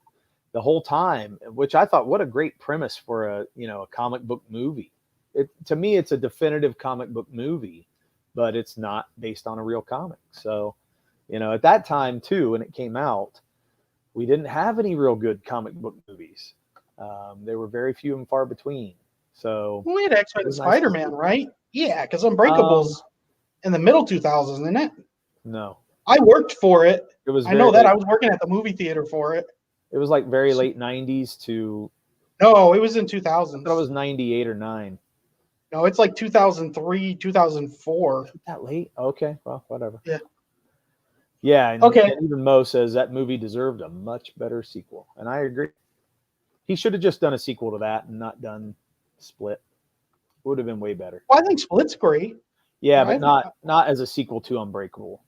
the whole time, which I thought, what a great premise for a comic book movie. To me, it's a definitive comic book movie, but it's not based on a real comic. So, at that time too, when it came out, we didn't have any real good comic book movies. There were very few and far between. So we had it X-Men and was nice to Spider-Man, see. right? Yeah, because Um, Unbreakable's in the middle 2000s, isn't it? no, I worked for it. it was I know very that. late. I was working at the movie theater for it. It was like very late '90s to, No, it was in I thought it 2000s. was '98 or '9. No, it's like 2003, 2004. That late? Okay, well, whatever. Yeah. Yeah, and Okay. even Mo says that movie deserved a much better sequel, and I agree. He should have just done a sequel to that and not done Split. It would have been way better. Well, I think Split's great. Yeah, but I, not as a sequel to Unbreakable.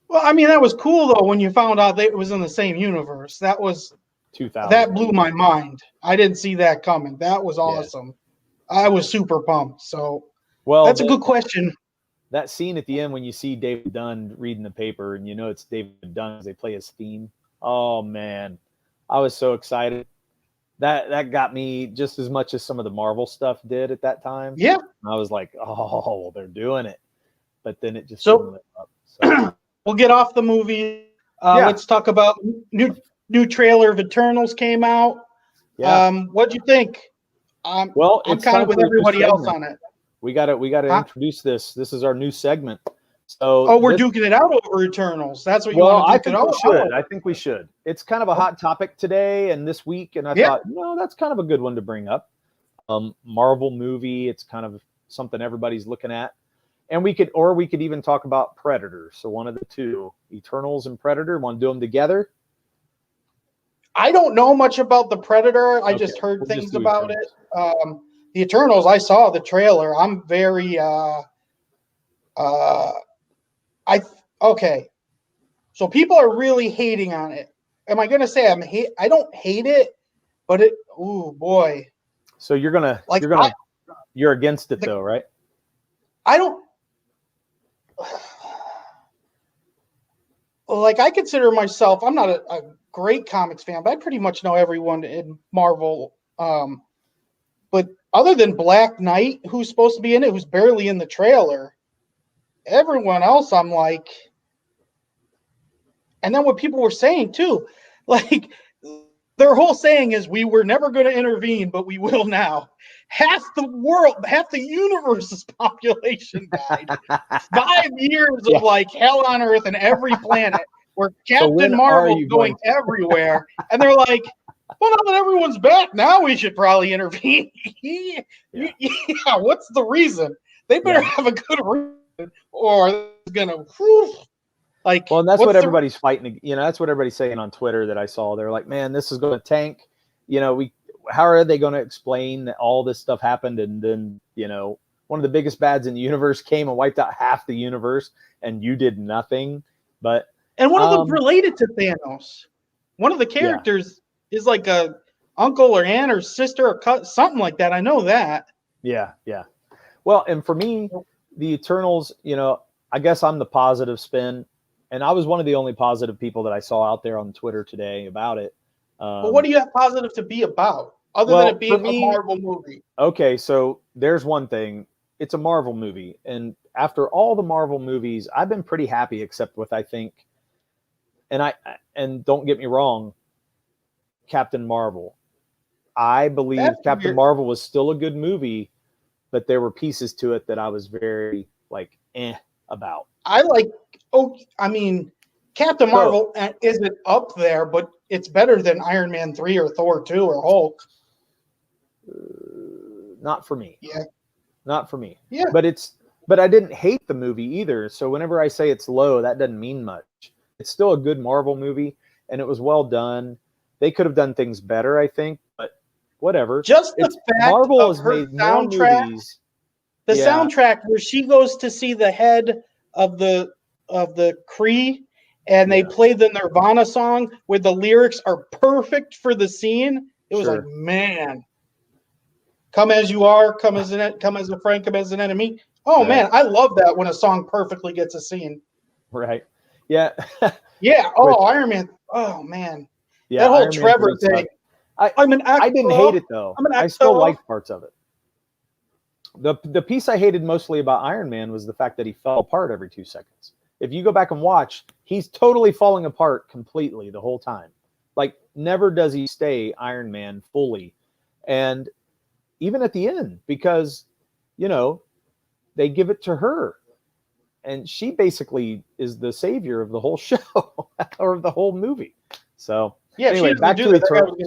well, I mean, that was cool though when you found out that it was in the same universe. That 2000. blew my mind. I didn't see that coming. That was Yeah. awesome. I was super pumped. So Well, that's a good question. that scene at the end when you see David Dunn reading the paper and it's David Dunn as they play his theme. Oh man, I was so excited. That got me just as much as some of the Marvel stuff did at that time. Yeah. I was like, oh, they're doing it. But then it just So didn't live up. So we'll get off the movie. Yeah. Let's talk about new trailer of Eternals came out. yeah. What'd you think? Well, I'm it's kind time of with for a new everybody else segment. on it. We got to Huh? introduce this. This is our new segment. So Oh, we're duking it out over Eternals. That's what you Well, want to I duke it think out. we should. I think we should. It's kind of a hot topic today and this week, and I Yeah. thought, that's kind of a good one to bring up. Marvel movie. It's kind of something everybody's looking at, and we could even talk about Predator. So one of the two, Eternals and Predator. Want to do them together? I don't know much about the Predator. I just Okay, heard we'll things just do about Eternals. it. The Eternals, I saw the trailer. I'm very okay. So people are really hating on it. Am I gonna say I don't hate it, but oh boy. So you're against it though, right? I don't like I consider myself, I'm not a great comics fan, but I pretty much know everyone in Marvel. But other than Black Knight, who's supposed to be in it, who's barely in the trailer, everyone else I'm like, And then what people were saying too, like their whole saying is, we were never going to intervene, but we will now. Half the world, half the universe's population died. 5 years of like hell on earth and every planet, where Captain Marvel going everywhere. And they're like, well, now that everyone's back, now we should probably intervene. Yeah, what's the reason? They better have a good reason, or it's going to... Like, well, and that's what everybody's fighting. You know, that's what everybody's saying on Twitter that I saw. They're like, man, this is going to tank. You know, how are they going to explain that all this stuff happened? And then, you know, one of the biggest bads in the universe came and wiped out half the universe, and you did nothing. But one of them related to Thanos. One of the characters is like a uncle or aunt or sister or something like that. I know that. Yeah. Well, and for me, the Eternals, you know, I guess I'm the positive spin. And I was one of the only positive people that I saw out there on Twitter today about it. But what do you have positive to be about, other than it being a Marvel movie? Okay, so there's one thing. It's a Marvel movie. And after all the Marvel movies, I've been pretty happy, except with, I think, and don't get me wrong, Captain Marvel. I believe Captain Marvel was still a good movie, but there were pieces to it that I was very, like, about. Captain Marvel isn't up there, but it's better than Iron Man 3 or Thor 2 or Hulk. Not for me. Yeah. Not for me. Yeah. But I didn't hate the movie either. So whenever I say it's low, that doesn't mean much. It's still a good Marvel movie, and it was well done. They could have done things better, I think, but whatever. Just the fact Marvel of has her made soundtrack, more movies. The soundtrack where she goes to see the head of the Kree, and they play the Nirvana song where the lyrics are perfect for the scene. It was like, man, come as you are, come as a friend, come as an enemy. Oh man, I love that when a song perfectly gets a scene. Right. Yeah. Yeah. Oh, Iron Man. Oh man. Yeah. That whole Trevor thing. I'm an actor. I didn't hate it though. I still liked parts of it. The piece I hated mostly about Iron Man was the fact that he fell apart every 2 seconds. If you go back and watch, he's totally falling apart completely the whole time. Like, never does he stay Iron Man fully. And even at the end, because, you know, they give it to her. And she basically is the savior of the whole show or the whole movie. So, anyway, back to Eternals.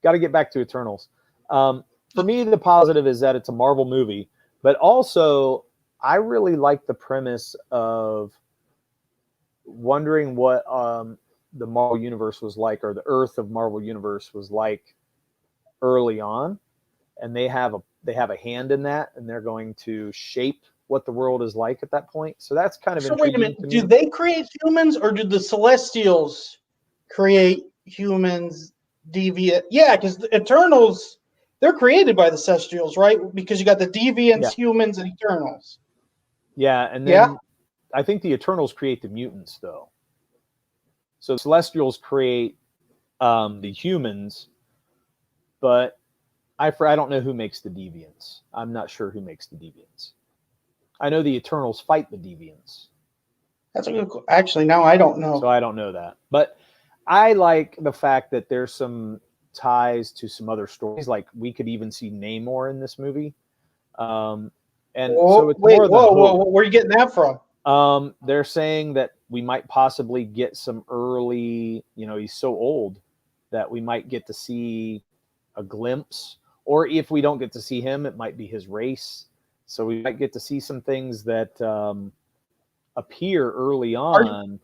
Got to get back to Eternals. For me, the positive is that it's a Marvel movie, but also I really like the premise of wondering what the Marvel Universe was like, or the Earth of Marvel Universe was like early on, and they have a hand in that, and they're going to shape what the world is like at that point. So that's kind of intriguing. Wait a minute, do they create humans, or do the Celestials create humans? Deviant? Yeah, because the Eternals, they're created by the Celestials, right? Because you got the Deviants, humans, and Eternals. Yeah, and then I think the Eternals create the mutants, though. So the Celestials create the humans, but I don't know who makes the Deviants. I'm not sure who makes the Deviants. I know the Eternals fight the Deviants. That's a good. Actually, now I don't know. So I don't know that, but I like the fact that there's some ties to some other stories. Like, we could even see Namor in this movie. So it's whoa, where are you getting that from? They're saying that we might possibly get some early, you know, he's so old that we might get to see a glimpse, or if we don't get to see him, it might be his race. So we might get to see some things that appear early on.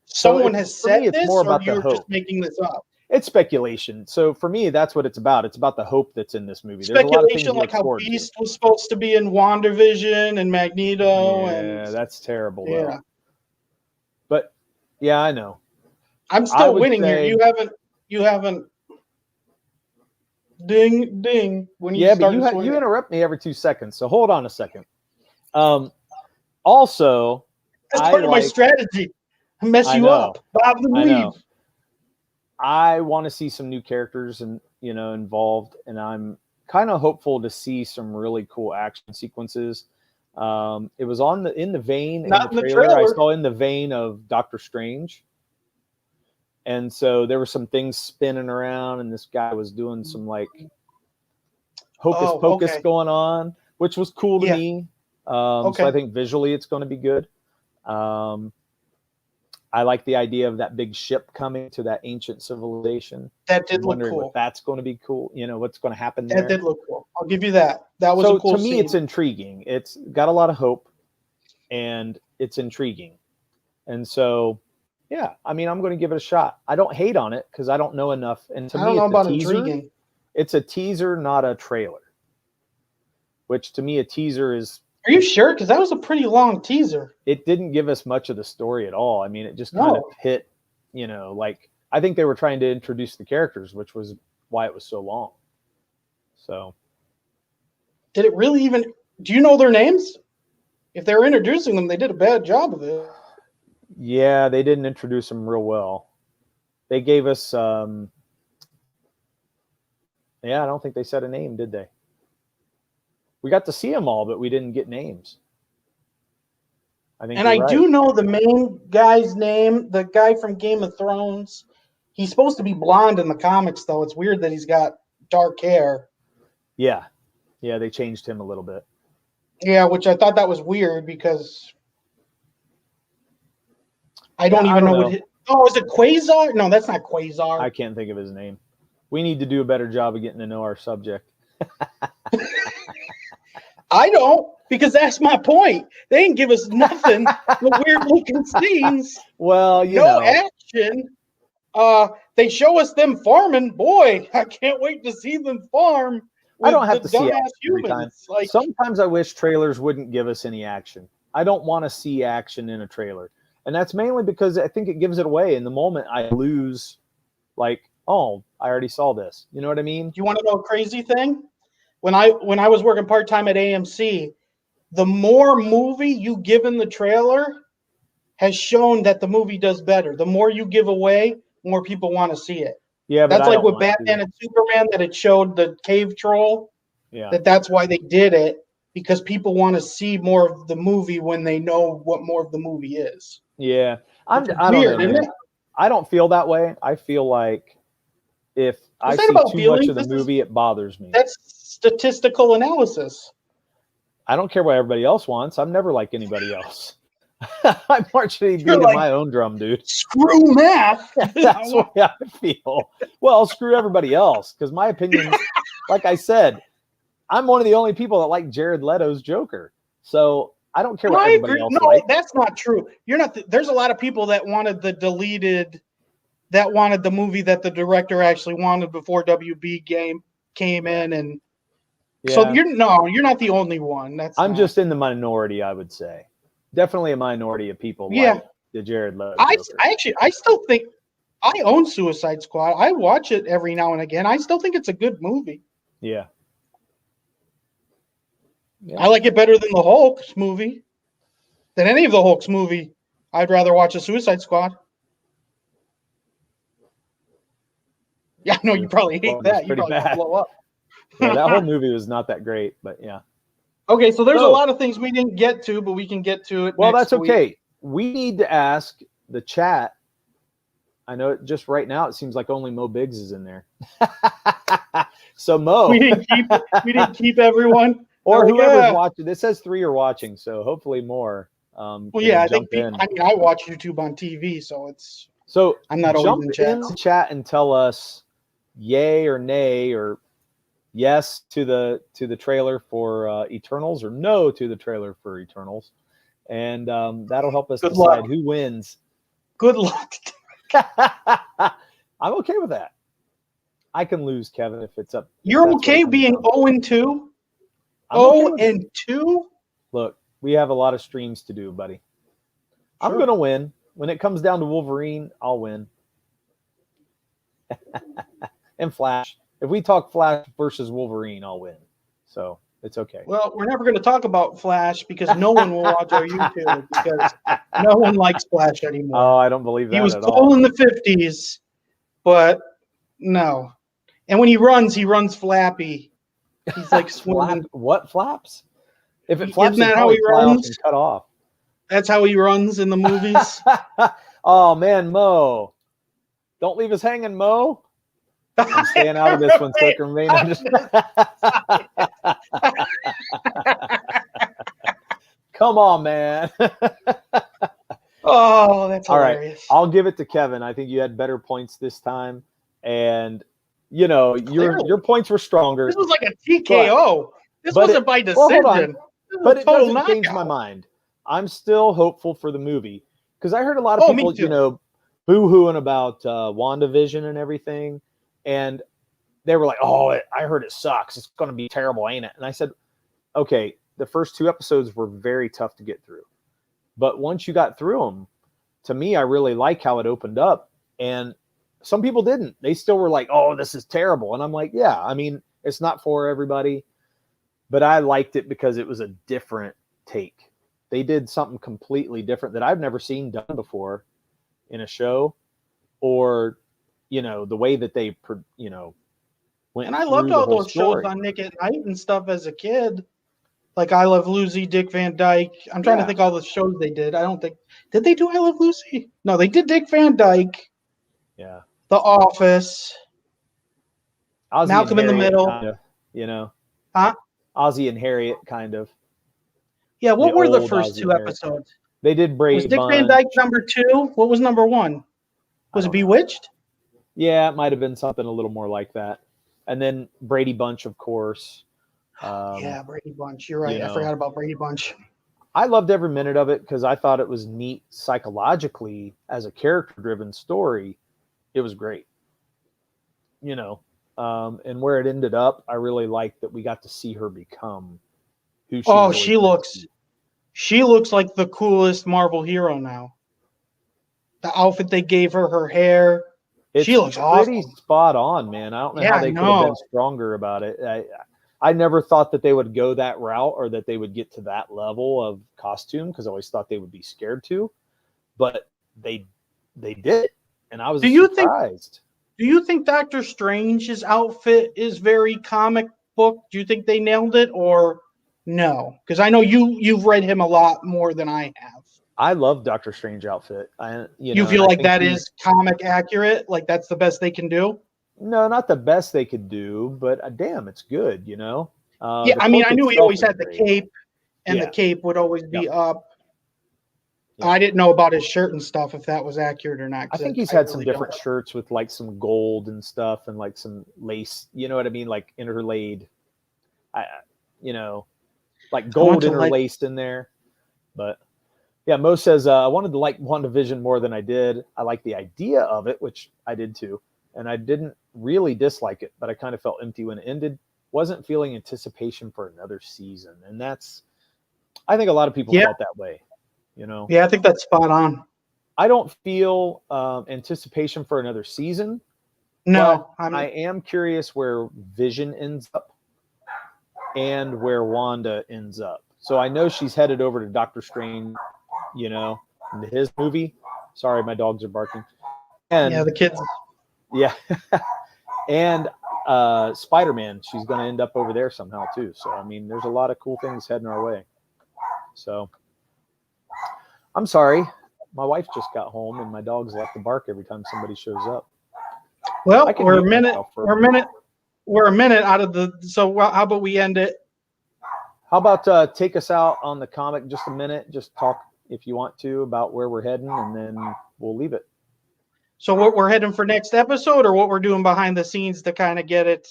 Someone has said this, or you're just making this up? It's speculation. So for me, that's what it's about. It's about the hope that's in this movie. Speculation, like how Beast was supposed to be in WandaVision and Magneto. Yeah, that's terrible. Yeah. Though. But yeah, I know. I'm still winning here. You haven't. Ding, ding. When you but you interrupt me every 2 seconds. So hold on a second. Also, that's part of my strategy. Mess you up. Bob the weave. I want to see some new characters and involved, and I'm kind of hopeful to see some really cool action sequences. It was in the vein. Not in the trailer. I saw in the vein of Doctor Strange. And so there were some things spinning around, and this guy was doing some like hocus pocus going on, which was cool to me. So I think visually it's going to be good. I like the idea of that big ship coming to that ancient civilization. That did look cool. What that's going to be cool. You know, what's going to happen there. That did look cool. I'll give you that. That was a cool to me, scene. it's intriguing. It's got a lot of hope, and it's intriguing. And so, yeah, I mean, I'm going to give it a shot. I don't hate on it because I don't know enough. And to me, it's a teaser. Intriguing. It's a teaser, not a trailer. Which to me, a teaser is. Are you sure? Because that was a pretty long teaser. It didn't give us much of the story at all. I mean, it just kind of hit, you know, like I think they were trying to introduce the characters, which was why it was so long. So. Did it really even, do you know their names? If they were introducing them, they did a bad job of it. Yeah, they didn't introduce them real well. They gave us, I don't think they said a name, did they? We got to see them all, but we didn't get names. I do know the main guy's name, the guy from Game of Thrones. He's supposed to be blonde in the comics, though. It's weird that he's got dark hair. Yeah. Yeah, they changed him a little bit. Yeah, which I thought that was weird because I don't even know. Is it Quasar? No, that's not Quasar. I can't think of his name. We need to do a better job of getting to know our subject. I don't, because that's my point. They didn't give us nothing but weird looking scenes. Well, no action. They show us them farming. Boy, I can't wait to see them farm. I don't have to see action every time. Like, sometimes I wish trailers wouldn't give us any action. I don't want to see action in a trailer. And that's mainly because I think it gives it away. In the moment, I lose, like, oh, I already saw this. You know what I mean? Do you want to know a crazy thing? When I was working part-time at AMC, the more movie you give in the trailer has shown that the movie does better. The more you give away, more people want to see it. Yeah, but that's like with Batman and Superman, that it showed the cave troll. Yeah, that's why they did it, because people want to see more of the movie when they know what more of the movie is. Yeah, I don't know, isn't it? I don't feel that way. I feel like if I see too much of the movie, it bothers me. That's statistical analysis. I don't care what everybody else wants. I'm never like anybody else. I'm marching beat like, my own drum, dude. Screw math. That's the way I feel. Well, screw everybody else, because my opinion, like I said, I'm one of the only people that like Jared Leto's Joker. So I don't care what everybody else likes. No, that's not true. You're not. There's a lot of people that wanted the deleted, that wanted the movie that the director actually wanted before WB came in, and so you're not the only one. I'm just in the minority, I would say. Definitely a minority of people like the Jared Leto Joker. I still think I own Suicide Squad. I watch it every now and again. I still think it's a good movie. Yeah. I like it better than the Hulk's movie. Than any of the Hulk's movie. I'd rather watch a Suicide Squad. Yeah, I know you probably hate that. You probably blow up. Yeah, that whole movie was not that great, but yeah. Okay, so there's a lot of things we didn't get to, but we can get to it. Well, that's okay. We need to ask the chat. I know just right now it seems like only Mo Biggs is in there. So Mo, we didn't keep everyone, or whoever's watching. It says 3 are watching, so hopefully more. Well, yeah, I think I watch YouTube on TV, so it's. So I'm not always in the chat and tell us yay or nay or yes to the trailer for Eternals or no to the trailer for Eternals, and that'll help us decide who wins. Good luck. I'm okay with that. I can lose, Kevin, if it's up. You're okay being 0-2? 0-2? Look, we have a lot of streams to do, buddy. Sure. I'm going to win. When it comes down to Wolverine, I'll win. And Flash. If we talk Flash versus Wolverine, I'll win. So it's okay. Well, we're never going to talk about Flash because no one will watch our YouTube because no one likes Flash anymore. Oh, I don't believe that at all. He was cool in the 50s, but no. And when he runs flappy. He's like swimming. What flaps? If it flaps, isn't that how he runs? Cut off. That's how he runs in the movies. Oh man, Mo. Don't leave us hanging, Mo. I'm staying out of this one, so I can remain Come on, man. Oh, that's hilarious. All right, I'll give it to Kevin. I think you had better points this time, and your points were stronger. This was like a TKO. This wasn't by decision. Well, hold on. But it doesn't knockout. change my mind. I'm still hopeful for the movie because I heard a lot of people, boo-hooing about WandaVision and everything, and they were like, "Oh, I heard it sucks. It's going to be terrible, ain't it?" And I said, "Okay, the first 2 episodes were very tough to get through, but once you got through them, to me, I really like how it opened up. And some people didn't. They still were like, "Oh, this is terrible," and I'm like, "Yeah, I mean, it's not for everybody." But I liked it because it was a different take. They did something completely different that I've never seen done before in a show, or, the way that they, went. And I loved all those shows on Nick at Night and stuff as a kid. Like I Love Lucy, Dick Van Dyke. I'm trying to think all the shows they did. I don't think, did they do I Love Lucy? No, they did Dick Van Dyke. Yeah. The Office. Ozzy Malcolm in the Middle. Kind of, Huh? Ozzy and Harriet, kind of. Yeah, what were the first Ozzy 2 episodes? They did Brady Bunch. Was Dick Van Dyke number 2? What was number 1? Was it Bewitched? Yeah, it might have been something a little more like that. And then Brady Bunch, of course. Yeah, Brady Bunch. You're right. I forgot about Brady Bunch. I loved every minute of it because I thought it was neat psychologically as a character-driven story. It was great. And where it ended up, I really liked that we got to see her become who she she looks like the coolest Marvel hero now. The outfit they gave her, her hair, she looks pretty awesome. Spot on, man. I don't know how they could have been stronger about it. I never thought that they would go that route or that they would get to that level of costume because I always thought they would be scared to, but they did, and I was surprised. Do you think Doctor Strange's outfit is very comic book? Do you think they nailed it or no? Because I know you've read him a lot more than I have. I love Doctor Strange outfit. You feel like that is comic accurate? Like that's the best they can do? No, not the best they could do, but damn, it's good, Yeah, I mean, I knew he always had the cape, and the cape would always be up. Yeah. I didn't know about his shirt and stuff, if that was accurate or not. I think he's had some different shirts with like some gold and stuff and like some lace, you know what I mean? Like interlaid, like gold interlaced in there. But yeah, Mo says, I wanted to like WandaVision more than I did. I like the idea of it, which I did too. And I didn't really dislike it, but I kind of felt empty when it ended. Wasn't feeling anticipation for another season. And I think a lot of people felt that way. Yeah, I think that's spot on. I don't feel anticipation for another season. No, I am curious where Vision ends up and where Wanda ends up. So I know she's headed over to Doctor Strange, into his movie. Sorry, my dogs are barking. And yeah, the kids. Yeah, and Spider-Man, she's going to end up over there somehow too. So I mean, there's a lot of cool things heading our way. So. I'm sorry. My wife just got home and my dogs like to bark every time somebody shows up. Well, we're a minute out of the, so how about we end it? How about take us out on the comic just a minute, just talk if you want to about where we're heading and then we'll leave it. So what we're heading for next episode or what we're doing behind the scenes to kind of get it?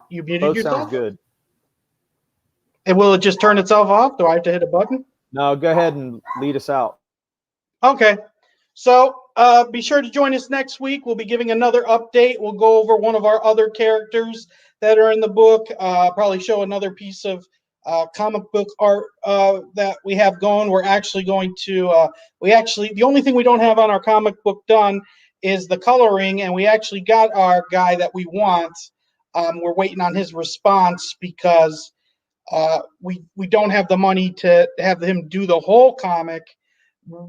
You muted yourself? Sounds good. And will it just turn itself off? Do I have to hit a button? No, go ahead and lead us out. Okay. So be sure to join us next week. We'll be giving another update. We'll go over one of our other characters that are in the book. Probably show another piece of comic book art that we have going. We're actually going to, the only thing we don't have on our comic book done is the coloring. And we actually got our guy that we want. We're waiting on his response because we don't have the money to have him do the whole comic.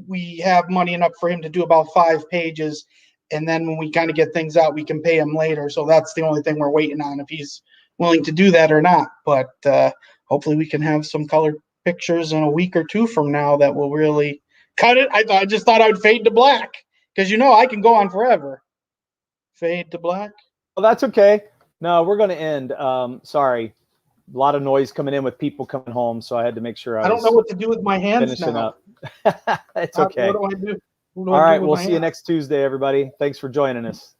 We have money enough for him to do about 5 pages, and then when we kind of get things out, we can pay him later. So that's the only thing we're waiting on, if he's willing to do that or not. But hopefully we can have some colored pictures in a week or 2 from now that will really Cut it. I just thought I would fade to black because I can go on forever. Fade to black. Well, that's okay. No, we're going to end. Sorry. A lot of noise coming in with people coming home, so I had to make sure I don't know what to do with my hands finishing now. up. It's okay. What do I do? All right, we'll see you next Tuesday, everybody. Thanks for joining us.